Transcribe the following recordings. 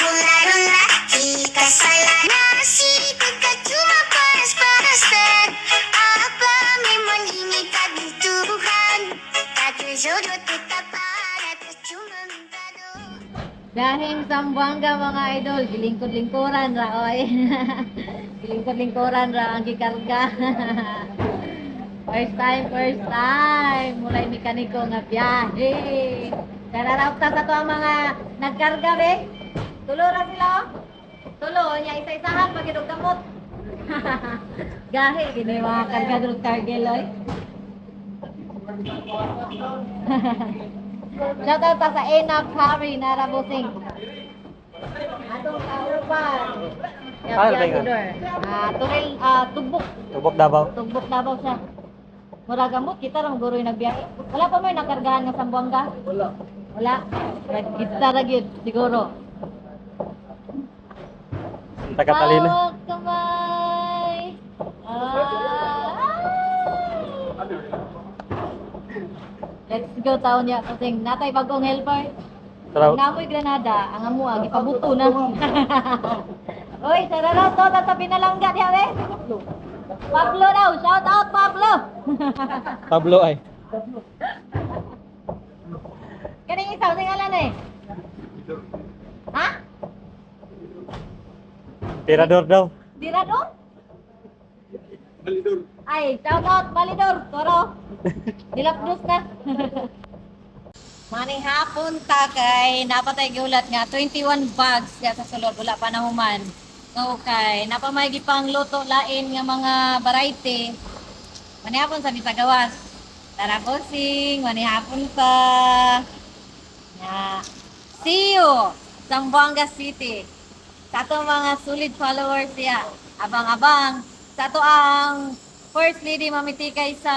Rula-rula, jika salah nasi dekat cuma panas-panasan. Apa memang ini takdir Tuhan? Takdir jodoh tetap ada, cuma minta doa. Dahing Zamboanga mga idol, gilingkod-lingkuran ra oy. Gilingkod-lingkuran ra ang gikarga. First time. Mulay mekaniko nga biyahe. Dararap ta sa to ang mga nagkarga be. Tulo ra sila. Oh. Tulo nya isa-isahan pagidog kamot. Gahi gini mga kargador kargeloy. Shout out ta sa Enap Harry na Rabosing. Atong kauban. Ano ba yun? Turil, tubok. Tubok Davao. Tubok Davao siya. Mura gamot, kita lang guro yung nagbiyahe. Wala pa may nakargahan ng Zamboanga? Wala. Kita ra gyud siguro. Taga-Talina. Hawak kamay. Let's go taon niya kasi natay bagong helper. Tara. Namoy Granada, ang amuag ipabuto na. Oy, sarara to tatabi na lang gad ya be. Pablo daw, shout out Pablo. Pablo ay. Kaning isaw sing alan eh. Ha? Tirador daw. Dirador? Balidor. Ay, shout out Balidor, toro. Dilapdos na. Maning hapon ta kay napatay giulat nga 21 bags ya sa sulod wala pa nahuman. So kay napamay gipang luto lain nga mga variety. Manihapon sa Bitagawas. Tara bossing, manihapon pa. Ya. See you Zamboanga City. Sa ato mga solid followers ya. Abang-abang. Sa ato ang First Lady Mamitikay sa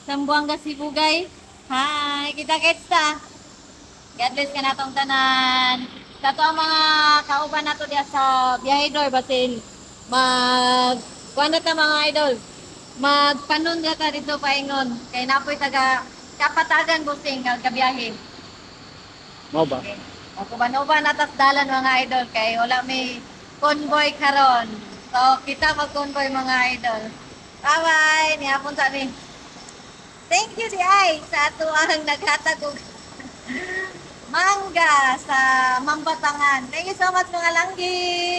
Zamboanga Sibugay. Hi, kita-kits ta. God bless ka natong tanan. Sa ato ang mga kauban nato diya sa biyahedor basin kuan ta mga idol. Magpanon na ta dito paingon. Kay napoy taga kapatagan busing kabiyahe. Mao ba? Ako ba natas dalan mga idol kay wala may convoy karon. So kita mag-convoy mga idol. Bye-bye. Nihapon sa ni. Thank you di ay sa ato ang naghatag og mangga sa Mambatangan. Thank you so much mga langgi.